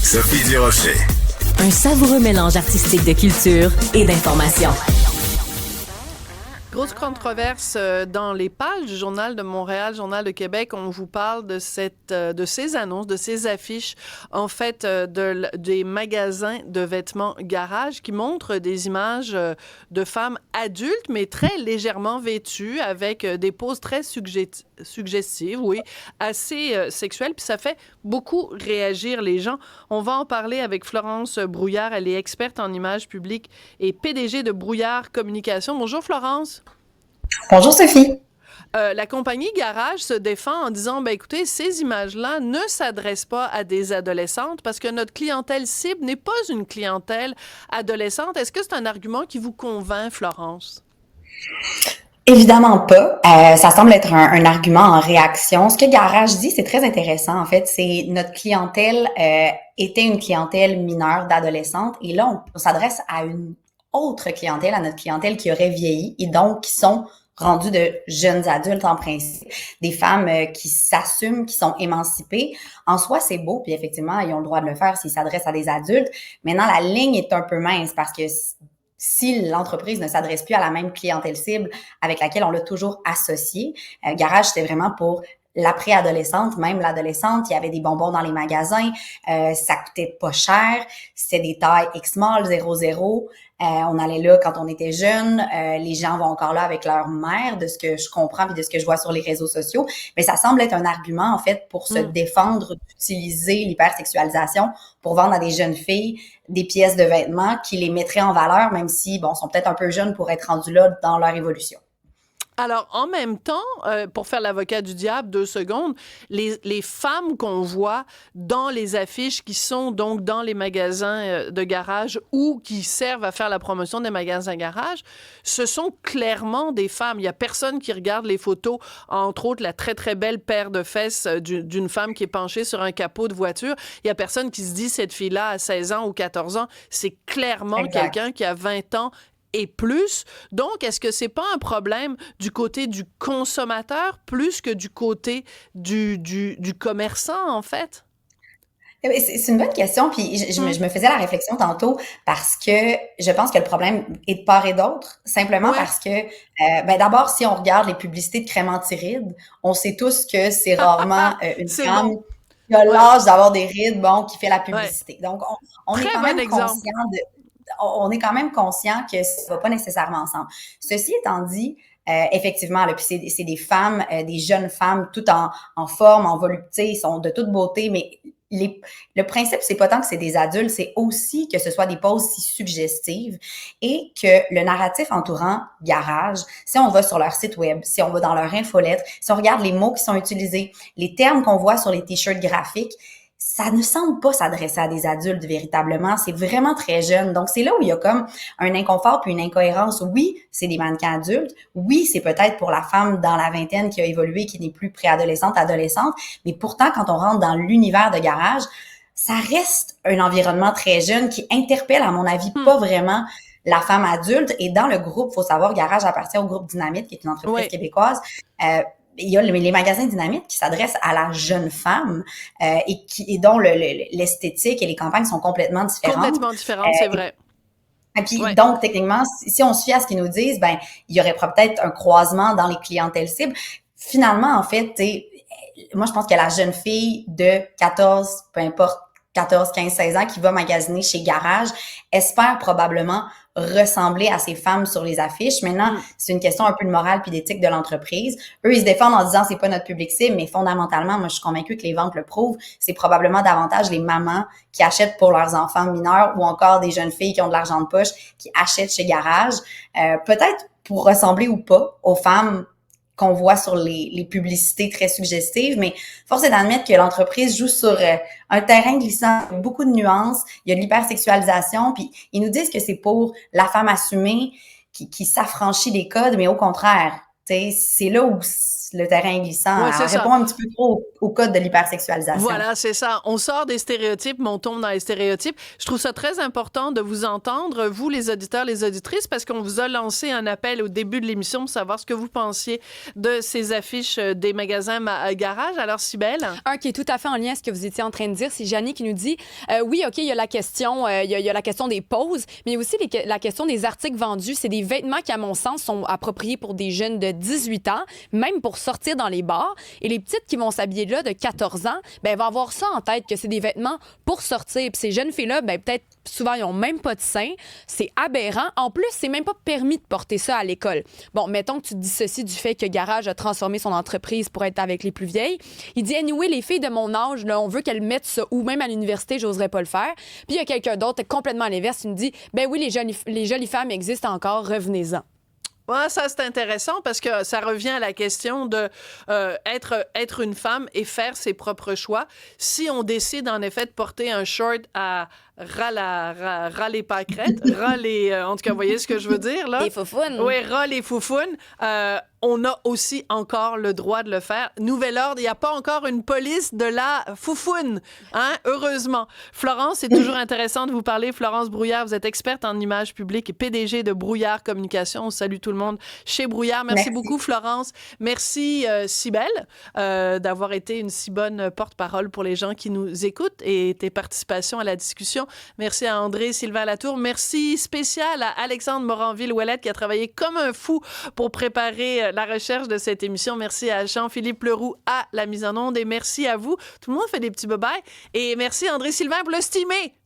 Sophie Durocher. Un savoureux mélange artistique de culture et d'information. Grosse controverse dans les pages du Journal de Montréal, Journal de Québec. On vous parle de ces annonces, de ces affiches, en fait, des magasins de vêtements Garage qui montrent des images de femmes adultes, mais très légèrement vêtues, avec des poses très suggestives, oui, assez sexuelles. Puis ça fait beaucoup réagir les gens. On va en parler avec Florence Brouillard. Elle est experte en images publiques et PDG de Brouillard Communication. Bonjour, Florence. Bonjour Sophie. La compagnie Garage se défend en disant, ben écoutez, ces images-là ne s'adressent pas à des adolescentes parce que notre clientèle cible n'est pas une clientèle adolescente. Est-ce que c'est un argument qui vous convainc, Florence? Évidemment pas. Ça semble être un argument en réaction. Ce que Garage dit, c'est très intéressant. En fait, c'est notre clientèle était une clientèle mineure d'adolescentes et là, on s'adresse à une autre clientèle, à notre clientèle qui aurait vieilli et donc qui sont rendus de jeunes adultes en principe, des femmes qui s'assument, qui sont émancipées. En soi, c'est beau, puis effectivement, ils ont le droit de le faire s'ils s'adressent à des adultes. Maintenant, la ligne est un peu mince parce que si l'entreprise ne s'adresse plus à la même clientèle cible avec laquelle on l'a toujours associé, Garage, c'était vraiment pour la préadolescente, même l'adolescente, il y avait des bonbons dans les magasins, ça coûtait pas cher, c'était des tailles X-Small, 00, on allait là quand on était jeune, les gens vont encore là avec leur mère, de ce que je comprends et de ce que je vois sur les réseaux sociaux, mais ça semble être un argument en fait pour se défendre d'utiliser l'hypersexualisation pour vendre à des jeunes filles des pièces de vêtements qui les mettraient en valeur, même si, bon, sont peut-être un peu jeunes pour être rendus là dans leur évolution. Alors, en même temps, pour faire l'avocat du diable, 2 secondes, les femmes qu'on voit dans les affiches qui sont donc dans les magasins de Garage ou qui servent à faire la promotion des magasins Garage, ce sont clairement des femmes. Il n'y a personne qui regarde les photos, entre autres la très, très belle paire de fesses d'une femme qui est penchée sur un capot de voiture. Il n'y a personne qui se dit, cette fille-là, à 16 ans ou 14 ans, c'est clairement quelqu'un qui a 20 ans et plus. Donc, est-ce que c'est pas un problème du côté du consommateur plus que du côté du commerçant, en fait? C'est une bonne question, puis je me faisais la réflexion tantôt parce que je pense que le problème est de part et d'autre, simplement parce que, d'abord, si on regarde les publicités de crème anti-rides, on sait tous que c'est rarement une femme qui a l'âge d'avoir des rides, qui fait la publicité. Donc, on est quand même conscient on est quand même conscient que ça va pas nécessairement ensemble. Ceci étant dit, effectivement, là, puis c'est des femmes, des jeunes femmes, toutes en forme, en volupté, ils sont de toute beauté, mais le principe, c'est pas tant que c'est des adultes, c'est aussi que ce soit des poses si suggestives et que le narratif entourant Garage, si on va sur leur site web, si on va dans leur infolettre, si on regarde les mots qui sont utilisés, les termes qu'on voit sur les t-shirts graphiques, ça ne semble pas s'adresser à des adultes véritablement. C'est vraiment très jeune. Donc, c'est là où il y a comme un inconfort puis une incohérence. Oui, c'est des mannequins adultes. Oui, c'est peut-être pour la femme dans la vingtaine qui a évolué, qui n'est plus préadolescente, adolescente. Mais pourtant, quand on rentre dans l'univers de Garage, ça reste un environnement très jeune qui interpelle, à mon avis, pas vraiment la femme adulte. Et dans le groupe, faut savoir, Garage appartient au groupe Dynamite, qui est une entreprise québécoise. Il y a les magasins Dynamite qui s'adressent à la jeune femme et dont l'esthétique et les campagnes sont complètement différentes. Complètement différentes, c'est vrai. Et puis, donc, techniquement, si on se fie à ce qu'ils nous disent, il y aurait peut-être un croisement dans les clientèles cibles. Finalement, en fait, moi, je pense que la jeune fille de 14, peu importe, 14, 15, 16 ans qui va magasiner chez Garage espère probablement ressembler à ces femmes sur les affiches. Maintenant, c'est une question un peu de morale puis d'éthique de l'entreprise. Eux, ils se défendent en disant c'est pas notre public cible, mais fondamentalement, moi, je suis convaincue que les ventes le prouvent. C'est probablement davantage les mamans qui achètent pour leurs enfants mineurs ou encore des jeunes filles qui ont de l'argent de poche qui achètent chez Garage, peut-être pour ressembler ou pas aux femmes qu'on voit sur les publicités très suggestives, mais force est d'admettre que l'entreprise joue sur un terrain glissant, beaucoup de nuances, il y a de l'hypersexualisation, puis ils nous disent que c'est pour la femme assumée qui s'affranchit des codes, mais au contraire, c'est là où le terrain est glissant. Ouais, Elle répond un petit peu trop au code de l'hypersexualisation. Voilà, c'est ça. On sort des stéréotypes, mais on tombe dans les stéréotypes. Je trouve ça très important de vous entendre, vous, les auditeurs, les auditrices, parce qu'on vous a lancé un appel au début de l'émission pour savoir ce que vous pensiez de ces affiches des magasins garage. Alors, Cybèle? Un qui est tout à fait en lien à ce que vous étiez en train de dire, c'est Janie qui nous dit oui, OK, il y a la question, il y a la question des poses, mais il y a aussi la question des articles vendus. C'est des vêtements qui, à mon sens, sont appropriés pour des jeunes de 18 ans, même pour sortir dans les bars. Et les petites qui vont s'habiller là de 14 ans, ben, vont avoir ça en tête, que c'est des vêtements pour sortir. Puis ces jeunes filles-là, ben, peut-être souvent, ils n'ont même pas de seins. C'est aberrant. En plus, c'est même pas permis de porter ça à l'école. Bon, mettons que tu te dissocies du fait que Garage a transformé son entreprise pour être avec les plus vieilles. Il dit, anyway, les filles de mon âge, là, on veut qu'elles mettent ça, ou même à l'université, j'oserais pas le faire. Puis il y a quelqu'un d'autre, complètement à l'inverse, qui nous dit, ben oui, les jolies femmes existent encore, revenez-en. Ouais, ça, c'est intéressant parce que ça revient à la question de être une femme et faire ses propres choix. Si on décide, en effet, de porter un short à ras les pâquerettes, en tout cas, vous voyez ce que je veux dire, là? Les foufounes. Oui, ras les foufounes. On a aussi encore le droit de le faire. Nouvel ordre, il n'y a pas encore une police de la foufoune, hein? Heureusement. Florence, c'est toujours intéressant de vous parler. Florence Brouillard, vous êtes experte en images publiques et PDG de Brouillard Communication. On salue tout le monde chez Brouillard. Merci beaucoup, Florence. Merci, Cybèle, d'avoir été une si bonne porte-parole pour les gens qui nous écoutent et tes participations à la discussion. Merci à André Sylvain Latour. Merci spécial à Alexandre Moranville-Ouellette qui a travaillé comme un fou pour préparer la recherche de cette émission. Merci à Jean-Philippe Leroux à la mise en onde et merci à vous. Tout le monde fait des petits bye-bye. Et merci André Sylvain pour le steamer.